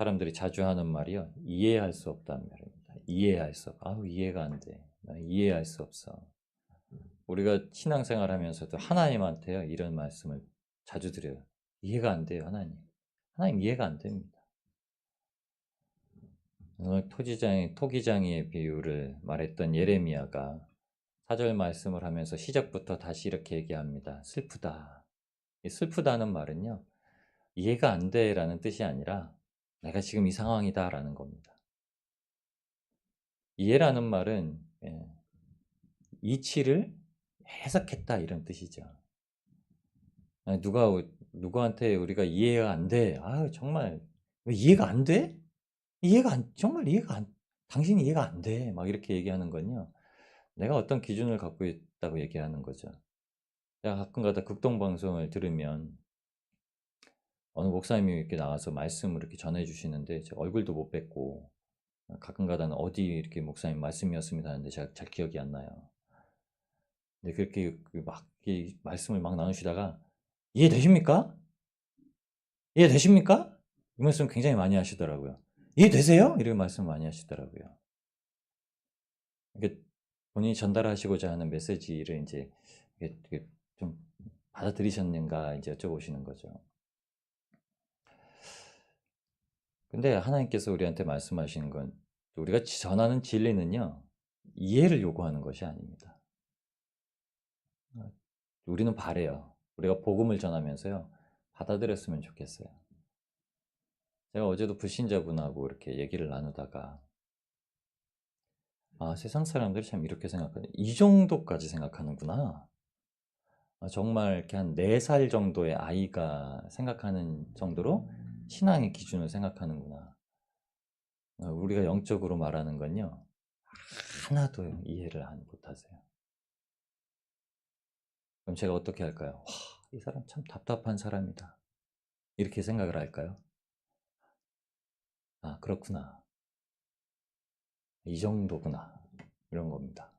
사람들이 자주 하는 말이요. 이해할 수 없다는 말입니다. 이해할 수 없. 아우 이해가 안 돼. 나 이해할 수 없어. 우리가 신앙생활 하면서도 하나님한테요. 이런 말씀을 자주 드려요. 이해가 안 돼요, 하나님. 하나님 이해가 안 됩니다. 오늘 토기장이의 비유를 말했던 예레미야가 4절 말씀을 하면서 시작부터 다시 이렇게 얘기합니다. 슬프다. 이 슬프다는 말은요. 이해가 안 돼라는 뜻이 아니라 내가 지금 이 상황이다라는 겁니다. 이해라는 말은 이치를 해석했다 이런 뜻이죠. 아니, 누구한테 우리가 이해가 안 돼. 아 정말 왜 이해가 안 돼? 정말 이해가 안, 당신이 이해가 안 돼. 막 이렇게 얘기하는 건요. 내가 어떤 기준을 갖고 있다고 얘기하는 거죠. 제가 가끔가다 극동방송을 들으면 어느 목사님이 이렇게 나와서 말씀을 이렇게 전해주시는데 제가 얼굴도 못 뵙고 가끔가다는 어디 이렇게 목사님 말씀이었습니다 하는데 제가 잘 기억이 안 나요. 근데 그렇게 막 말씀을 막 나누시다가 이해되십니까? 이해되십니까? 이 말씀 굉장히 많이 하시더라고요. 이해되세요? 이런 말씀 많이 하시더라고요. 그러니까 본인이 전달하시고자 하는 메시지를 이제 좀 받아들이셨는가 이제 여쭤보시는 거죠. 근데 하나님께서 우리한테 말씀하시는 건 우리가 전하는 진리는요. 이해를 요구하는 것이 아닙니다. 우리는 바래요. 우리가 복음을 전하면서요. 받아들였으면 좋겠어요. 제가 어제도 불신자분하고 이렇게 얘기를 나누다가 아, 세상 사람들이 참 이렇게 생각하네. 이 정도까지 생각하는구나. 아, 정말 이렇게 한 4살 정도의 아이가 생각하는 정도로 신앙의 기준을 생각하는구나. 우리가 영적으로 말하는 건요. 하나도 이해를 못하세요. 그럼 제가 어떻게 할까요? 와, 이 사람 참 답답한 사람이다. 이렇게 생각을 할까요? 아, 그렇구나. 이 정도구나. 이런 겁니다.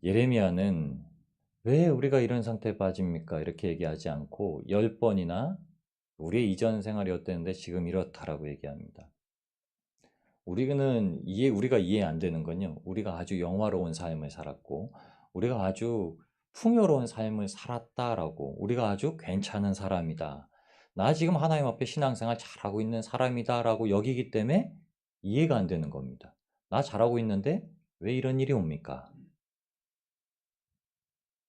예레미야는 왜 우리가 이런 상태에 빠집니까? 이렇게 얘기하지 않고 10번이나 우리의 이전 생활이 어땠는데 지금 이렇다라고 얘기합니다. 우리가 이해 안 되는 건요. 우리가 아주 영화로운 삶을 살았고, 우리가 아주 풍요로운 삶을 살았다라고, 우리가 아주 괜찮은 사람이다. 나 지금 하나님 앞에 신앙생활 잘하고 있는 사람이다라고 여기기 때문에 이해가 안 되는 겁니다. 나 잘하고 있는데 왜 이런 일이 옵니까?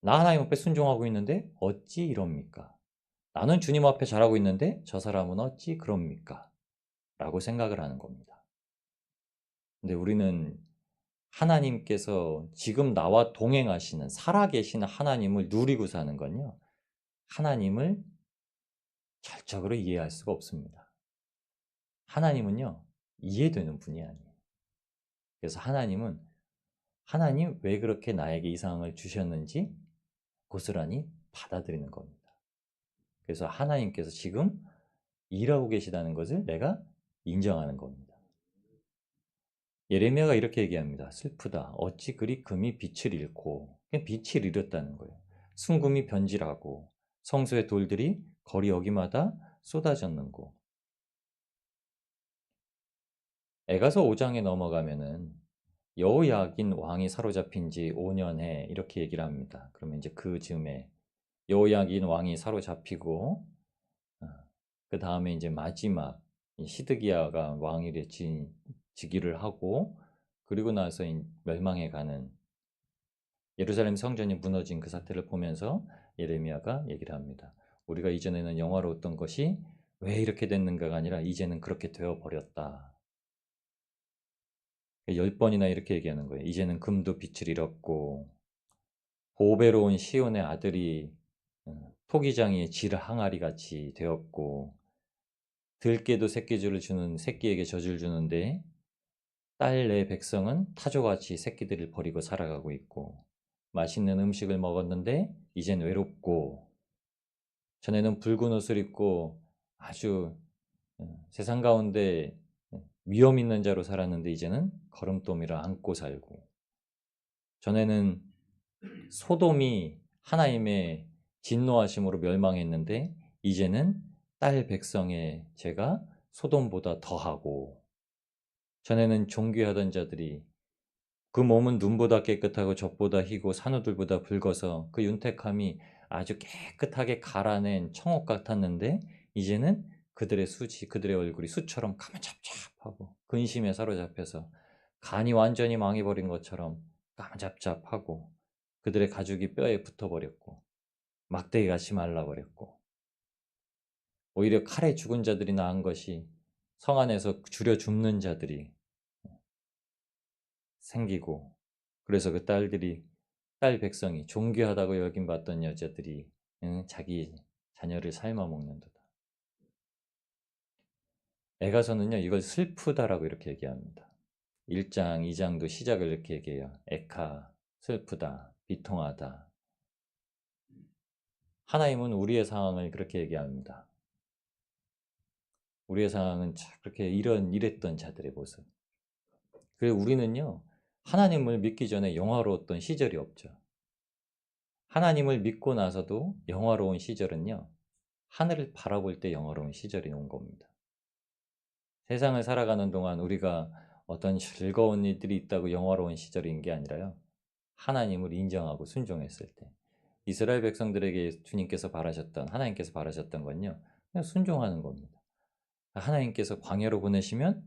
나 하나님 앞에 순종하고 있는데 어찌 이럽니까? 나는 주님 앞에 잘하고 있는데 저 사람은 어찌 그럽니까? 라고 생각을 하는 겁니다. 근데 우리는 하나님께서 지금 나와 동행하시는 살아계시는 하나님을 누리고 사는 건요. 하나님을 절적으로 이해할 수가 없습니다. 하나님은요. 이해되는 분이 아니에요. 그래서 하나님 왜 그렇게 나에게 이 상황을 주셨는지 고스란히 받아들이는 겁니다. 그래서 하나님께서 지금 일하고 계시다는 것을 내가 인정하는 겁니다. 예레미야가 이렇게 얘기합니다. 슬프다. 어찌 그리 금이 빛을 잃고 빛을 잃었다는 거예요. 순금이 변질하고 성소의 돌들이 거리 어기마다 쏟아졌는고. 에가서 5장에 넘어가면은 여호야긴 왕이 사로잡힌 지 5년에 이렇게 얘기를 합니다. 그러면 이제 그 즈음에 여호야긴 왕이 사로잡히고 그 다음에 이제 마지막 시드기야가 왕이 즉위를 하고 그리고 나서 멸망해 가는 예루살렘 성전이 무너진 그 사태를 보면서 예레미야가 얘기를 합니다. 우리가 이전에는 영화로웠던 것이 왜 이렇게 됐는가가 아니라 이제는 그렇게 되어버렸다. 10번이나 이렇게 얘기하는 거예요. 이제는 금도 빛을 잃었고 보배로운 시온의 아들이 토기장이의 질 항아리 같이 되었고 들깨도 새끼에게 젖을 주는데 딸 내 백성은 타조같이 새끼들을 버리고 살아가고 있고 맛있는 음식을 먹었는데 이젠 외롭고 전에는 붉은 옷을 입고 아주 세상 가운데 위험 있는 자로 살았는데 이제는 거름돌이라 안고 살고 전에는 소돔이 하나님의 진노하심으로 멸망했는데 이제는 딸 백성의 죄가 소돔보다 더하고, 전에는 존귀하던 자들이 그 몸은 눈보다 깨끗하고 젖보다 희고 산호들보다 붉어서 그 윤택함이 아주 깨끗하게 갈아낸 청옥 같았는데, 이제는 그들의 수치, 그들의 얼굴이 수처럼 까무잡잡하고 근심에 사로잡혀서 간이 완전히 망해버린 것처럼 까무잡잡하고, 그들의 가죽이 뼈에 붙어버렸고 막대기같이 말라버렸고, 오히려 칼에 죽은 자들이 나은 것이 성 안에서 줄여 줍는 자들이 생기고, 그래서 그 딸 백성이 존귀하다고 여김받던 여자들이 자기 자녀를 삶아 먹는도다. 에가서는요, 이걸 슬프다라고 이렇게 얘기합니다. 1장, 2장도 시작을 이렇게 얘기해요. 에카, 슬프다, 비통하다. 하나님은 우리의 상황을 그렇게 얘기합니다. 우리의 상황은 그렇게 이랬던 자들의 모습. 그리고 우리는요, 하나님을 믿기 전에 영화로웠던 시절이 없죠. 하나님을 믿고 나서도 영화로운 시절은요, 하늘을 바라볼 때 영화로운 시절이 온 겁니다. 세상을 살아가는 동안 우리가 어떤 즐거운 일들이 있다고 영화로운 시절인 게 아니라요, 하나님을 인정하고 순종했을 때, 이스라엘 백성들에게 하나님께서 바라셨던 건요, 그냥 순종하는 겁니다. 하나님께서 광야로 보내시면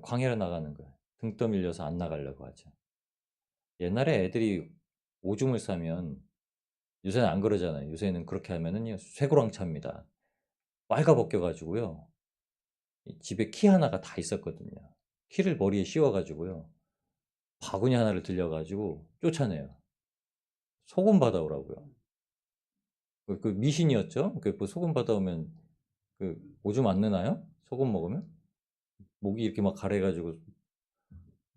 광야로 나가는 거예요. 등 떠밀려서 안 나가려고 하죠. 옛날에 애들이 오줌을 싸면, 요새는 안 그러잖아요. 요새는 그렇게 하면은 쇠고랑차입니다. 빨가벗겨가지고요, 집에 키 하나가 다 있었거든요. 키를 머리에 씌워가지고요, 바구니 하나를 들려가지고 쫓아내요. 소금 받아오라고요. 그 미신이었죠. 그 소금 받아오면 그 오줌 안 느나요? 소금 먹으면 목이 이렇게 막 가래가지고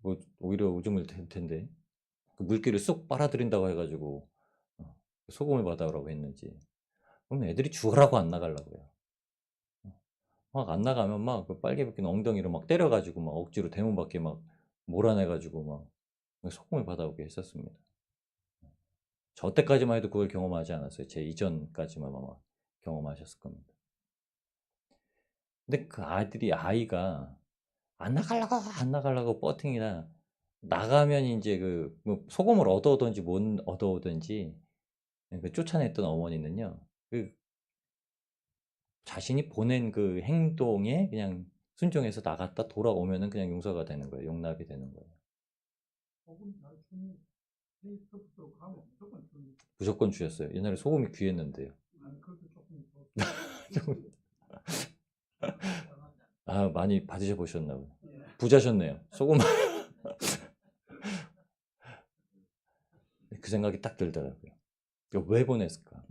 뭐 오히려 오줌을 댈 텐데, 그 물기를 쏙 빨아들인다고 해가지고 소금을 받아오라고 했는지. 그럼 애들이 죽으라고 안 나가려고요. 막 안 나가면 막 그 빨개 벗긴 엉덩이로 막 때려가지고 막 억지로 대문 밖에 막 몰아내가지고 막 소금을 받아오게 했었습니다. 저 때까지만 해도 그걸 경험하지 않았어요. 제 이전까지만 아마 경험하셨을 겁니다. 근데 그 아이가 안 나가려고 버팅이나 나가면 이제 뭐 소금을 얻어오든지 못 얻어오든지, 그 쫓아냈던 어머니는요, 그 자신이 보낸 그 행동에 그냥 순종해서 나갔다 돌아오면은 그냥 용서가 되는 거예요. 용납이 되는 거예요. 무조건 주셨어요. 옛날에 소금이 귀했는데요. 아, 많이 받으셔 보셨나 봐요. 부자셨네요. 소금. 그 생각이 딱 들더라고요. 이거 왜 보냈을까?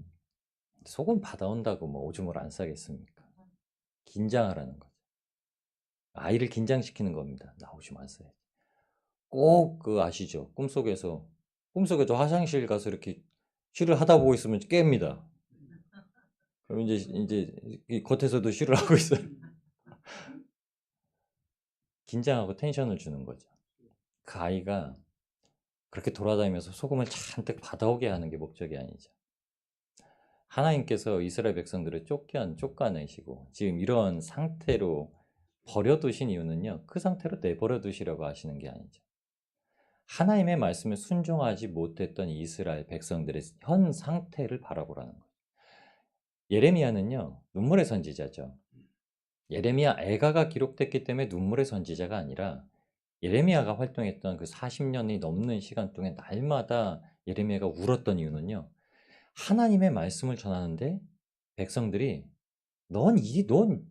소금 받아온다고 뭐 오줌을 안 싸겠습니까? 긴장하라는 거죠. 아이를 긴장시키는 겁니다. 나 오줌 안 싸야지. 꼭 아시죠? 꿈속에도 화장실 가서 이렇게 쉬를 하다 보고 있으면 깹니다. 그럼 이제 이 겉에서도 쉬를 하고 있어요. 긴장하고 텐션을 주는 거죠. 그 아이가 그렇게 돌아다니면서 소금을 잔뜩 받아오게 하는 게 목적이 아니죠. 하나님께서 이스라엘 백성들을 쫓아내시고 지금 이런 상태로 버려두신 이유는요, 그 상태로 내버려 두시려고 하시는 게 아니죠. 하나님의 말씀에 순종하지 못했던 이스라엘 백성들의 현 상태를 바라보라는 거예요. 예레미야는요, 눈물의 선지자죠. 예레미야 애가가 기록됐기 때문에 눈물의 선지자가 아니라, 예레미야가 활동했던 그 40년이 넘는 시간 동안 날마다 예레미야가 울었던 이유는요, 하나님의 말씀을 전하는데 백성들이 넌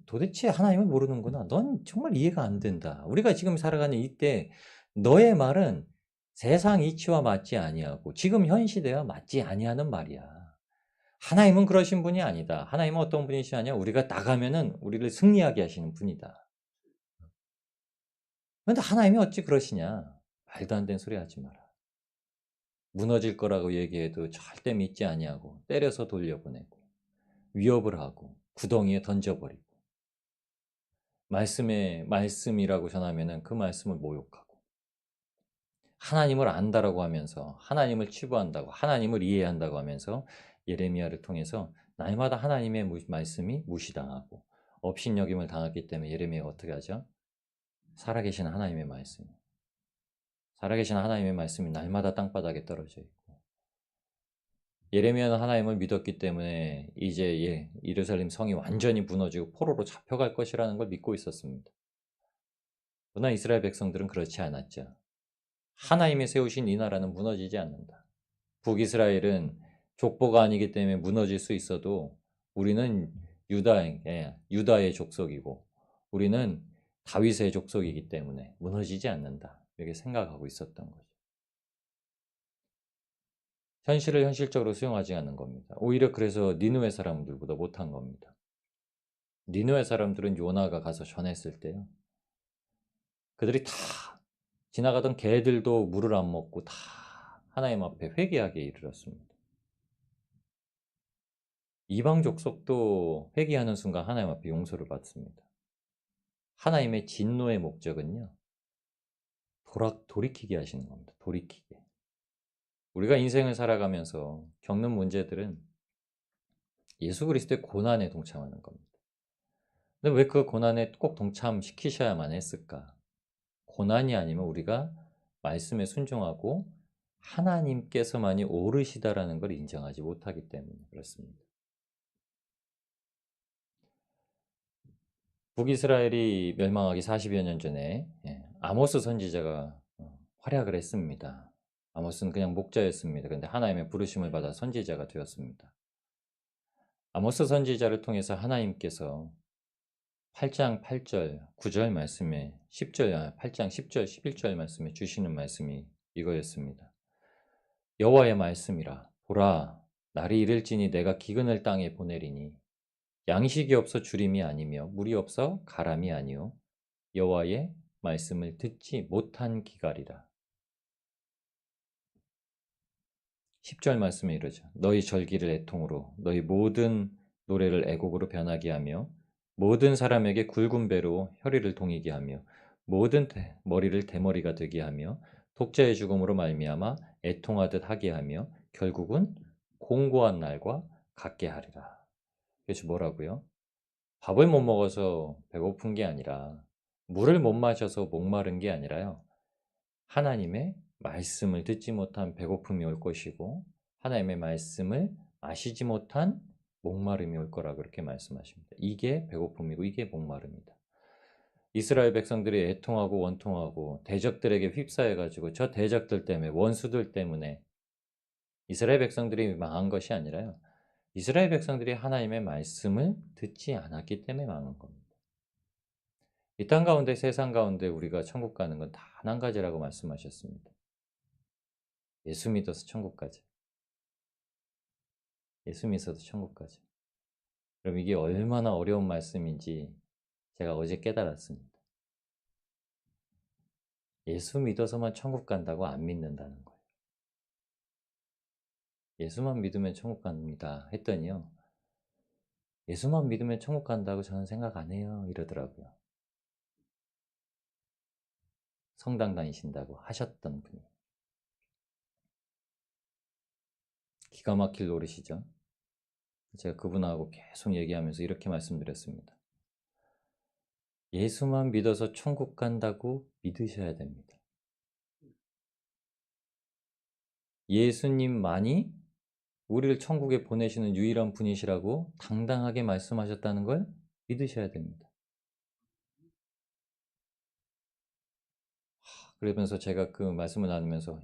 도대체 하나님을 모르는구나. 넌 정말 이해가 안 된다. 우리가 지금 살아가는 이때 너의 말은 세상 이치와 맞지 아니하고 지금 현 시대와 맞지 아니하는 말이야. 하나님은 그러신 분이 아니다. 하나님은 어떤 분이시냐? 우리가 나가면은 우리를 승리하게 하시는 분이다. 그런데 하나님이 어찌 그러시냐? 말도 안 되는 소리 하지 마라. 무너질 거라고 얘기해도 절대 믿지 아니하고 때려서 돌려보내고 위협을 하고 구덩이에 던져버리고, 말씀이라고 전하면은 그 말씀을 모욕하고, 하나님을 안다라고 하면서 하나님을 치부한다고, 하나님을 이해한다고 하면서 예레미야를 통해서 날마다 하나님의 말씀이 무시당하고 업신여김을 당했기 때문에 예레미야가 어떻게 하죠? 살아계신 하나님의 말씀, 살아계신 하나님의 말씀이 날마다 땅바닥에 떨어져 있고, 예레미야는 하나님을 믿었기 때문에 이제 예루살렘 성이 완전히 무너지고 포로로 잡혀갈 것이라는 걸 믿고 있었습니다. 그러나 이스라엘 백성들은 그렇지 않았죠. 하나님이 세우신 이 나라는 무너지지 않는다. 북이스라엘은 족보가 아니기 때문에 무너질 수 있어도 우리는 유다의 족속이고 우리는 다윗의 족속이기 때문에 무너지지 않는다. 이렇게 생각하고 있었던 거죠. 현실을 현실적으로 수용하지 않는 겁니다. 오히려 그래서 니느웨 사람들보다 못한 겁니다. 니느웨 사람들은 요나가 가서 전했을 때요. 그들이 다 지나가던 개들도 물을 안 먹고 다 하나님 앞에 회개하게 이르렀습니다. 이방 족속도 회개하는 순간 하나님 앞에 용서를 받습니다. 하나님의 진노의 목적은요, 돌이키게 하시는 겁니다. 돌이키게. 우리가 인생을 살아가면서 겪는 문제들은 예수 그리스도의 고난에 동참하는 겁니다. 근데 왜 그 고난에 꼭 동참시키셔야만 했을까? 고난이 아니면 우리가 말씀에 순종하고 하나님께서만이 옳으시다라는 걸 인정하지 못하기 때문에 그렇습니다. 북이스라엘이 멸망하기 40여 년 전에 아모스 선지자가 활약을 했습니다. 아모스는 그냥 목자였습니다. 그런데 하나님의 부르심을 받아 선지자가 되었습니다. 아모스 선지자를 통해서 하나님께서 8장 8절 9절 말씀에 10절 8장 10절 11절 말씀에 주시는 말씀이 이거였습니다. 여호와의 말씀이라 보라 날이 이를지니 내가 기근을 땅에 보내리니 양식이 없어 주림이 아니며 물이 없어 가람이 아니요 여호와의 말씀을 듣지 못한 기갈이라. 10절 말씀에 이르죠. 너희 절기를 애통으로 너희 모든 노래를 애곡으로 변하게 하며 모든 사람에게 굵은 배로 혈의를 동이게 하며 모든 머리를 대머리가 되게 하며 독자의 죽음으로 말미암아 애통하듯 하게 하며 결국은 공고한 날과 같게 하리라. 그래서 뭐라고요? 밥을 못 먹어서 배고픈 게 아니라 물을 못 마셔서 목마른 게 아니라요. 하나님의 말씀을 듣지 못한 배고픔이 올 것이고 하나님의 말씀을 마시지 못한 목마름이 올 거라 그렇게 말씀하십니다. 이게 배고픔이고 이게 목마름이다. 이스라엘 백성들이 애통하고 원통하고 대적들에게 휩싸여가지고 저 대적들 때문에 원수들 때문에 이스라엘 백성들이 망한 것이 아니라요. 이스라엘 백성들이 하나님의 말씀을 듣지 않았기 때문에 망한 겁니다. 이 땅 가운데 세상 가운데 우리가 천국 가는 건 단 한 가지라고 말씀하셨습니다. 예수 믿어서 천국 가자. 예수 믿어서 천국 가자. 그럼 이게 얼마나 어려운 말씀인지 제가 어제 깨달았습니다. 예수 믿어서만 천국 간다고 안 믿는다는 거예요. 예수만 믿으면 천국 갑니다 했더니요. 예수만 믿으면 천국 간다고 저는 생각 안 해요 이러더라고요. 성당 다니신다고 하셨던 분이. 기가 막힐 노릇이죠. 제가 그분하고 계속 얘기하면서 이렇게 말씀드렸습니다. 예수만 믿어서 천국 간다고 믿으셔야 됩니다. 예수님만이 우리를 천국에 보내시는 유일한 분이시라고 당당하게 말씀하셨다는 걸 믿으셔야 됩니다. 그러면서 제가 그 말씀을 나누면서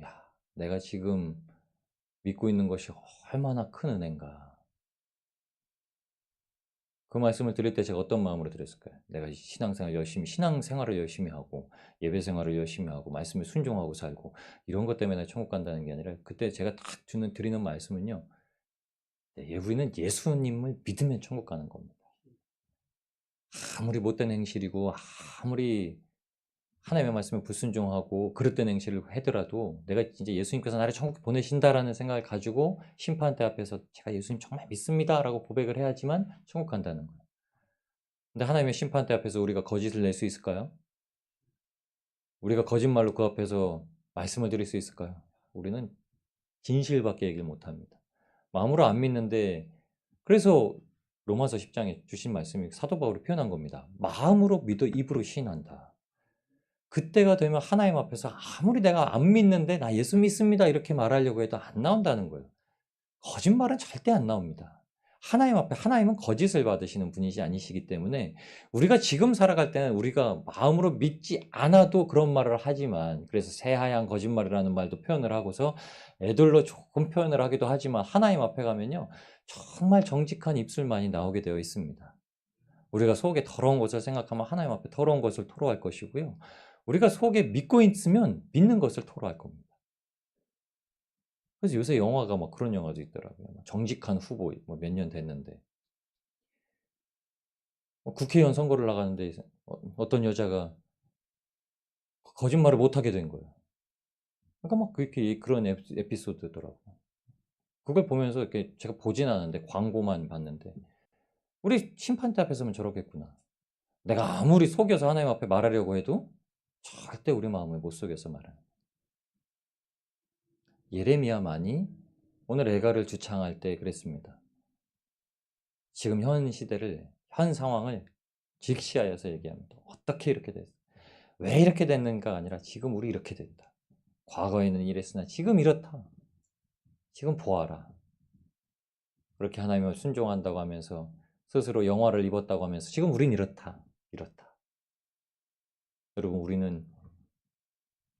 내가 지금 믿고 있는 것이 얼마나 큰 은혜인가. 그 말씀을 드릴 때 제가 어떤 마음으로 드렸을까요? 내가 신앙생활을 열심히 하고 예배생활을 열심히 하고 말씀에 순종하고 살고 이런 것 때문에 천국 간다는 게 아니라 그때 제가 딱 드리는 말씀은요. 우리는 예수님을 믿으면 천국 가는 겁니다. 아무리 못된 행실이고 아무리 하나님의 말씀에 불순종하고 그릇된 행실을 하더라도 내가 진짜 예수님께서 나를 천국에 보내신다라는 생각을 가지고 심판대 앞에서 제가 예수님 정말 믿습니다라고 고백을 해야지만 천국 간다는 거예요. 근데 하나님의 심판대 앞에서 우리가 거짓을 낼 수 있을까요? 우리가 거짓말로 그 앞에서 말씀을 드릴 수 있을까요? 우리는 진실밖에 얘기를 못합니다. 마음으로 안 믿는데 그래서 로마서 10장에 주신 말씀이 사도 바울이 표현한 겁니다. 마음으로 믿어 입으로 시인한다. 그때가 되면 하나님 앞에서 아무리 내가 안 믿는데 나 예수 믿습니다 이렇게 말하려고 해도 안 나온다는 거예요. 거짓말은 절대 안 나옵니다. 하나님 앞에 하나님은 거짓을 받으시는 분이시 아니시기 때문에 우리가 지금 살아갈 때는 우리가 마음으로 믿지 않아도 그런 말을 하지만 그래서 새하얀 거짓말이라는 말도 표현을 하고서 애들로 조금 표현을 하기도 하지만 하나님 앞에 가면요 정말 정직한 입술만이 나오게 되어 있습니다. 우리가 속에 더러운 것을 생각하면 하나님 앞에 더러운 것을 토로할 것이고요. 우리가 속에 믿고 있으면 믿는 것을 토로할 겁니다. 그래서 요새 영화가 막 그런 영화도 있더라고요. 정직한 후보 뭐 몇 년 됐는데 국회의원 선거를 나가는데 어떤 여자가 거짓말을 못하게 된 거예요. 그러니까 막 그렇게 그런 에피소드더라고요. 그걸 보면서 이렇게 제가 보진 않았는데 광고만 봤는데 우리 심판대 앞에 서면 저러겠구나. 내가 아무리 속여서 하나님 앞에 말하려고 해도 절대 우리 마음을 못 속여서 말하는. 예레미야만이 오늘 애가를 주창할 때 그랬습니다. 지금 현 시대를 현 상황을 직시하여서 얘기합니다. 어떻게 이렇게 됐어? 왜 이렇게 됐는가 아니라 지금 우리 이렇게 됐다. 과거에는 이랬으나 지금 이렇다. 지금 보아라. 그렇게 하나님을 순종한다고 하면서 스스로 영화를 입었다고 하면서 지금 우린 이렇다. 이렇다. 여러분 우리는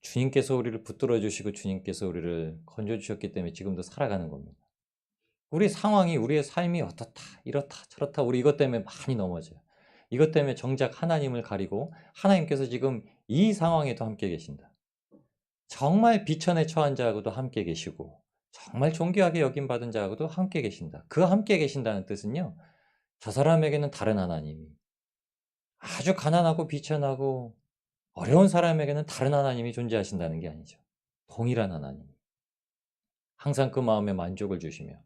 주님께서 우리를 붙들어 주시고 주님께서 우리를 건져 주셨기 때문에 지금도 살아가는 겁니다. 우리 상황이 우리의 삶이 어떻다. 이렇다. 저렇다. 우리 이것 때문에 많이 넘어져요. 이것 때문에 정작 하나님을 가리고 하나님께서 지금 이 상황에도 함께 계신다. 정말 비천에 처한 자하고도 함께 계시고 정말 존귀하게 여김받은 자하고도 함께 계신다. 그 함께 계신다는 뜻은요. 저 사람에게는 다른 하나님이 아주 가난하고 비천하고 어려운 사람에게는 다른 하나님이 존재하신다는 게 아니죠. 동일한 하나님. 항상 그 마음에 만족을 주시며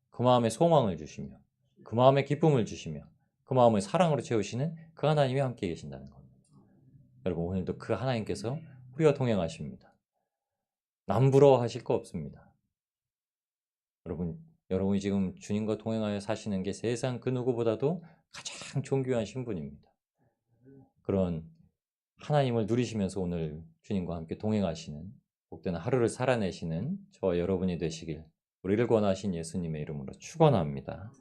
그 마음에 소망을 주시며 그 마음에 기쁨을 주시며 그 마음을 사랑으로 채우시는 그 하나님이 함께 계신다는 겁니다. 여러분 오늘도 그 하나님께서 우리와 동행하십니다. 남부러워하실 거 없습니다. 여러분이 지금 주님과 동행하여 사시는 게 세상 그 누구보다도 가장 존귀한 신분입니다. 그런 하나님을 누리시면서 오늘 주님과 함께 동행하시는 복된 하루를 살아내시는 저와 여러분이 되시길 우리를 권하신 예수님의 이름으로 축원합니다.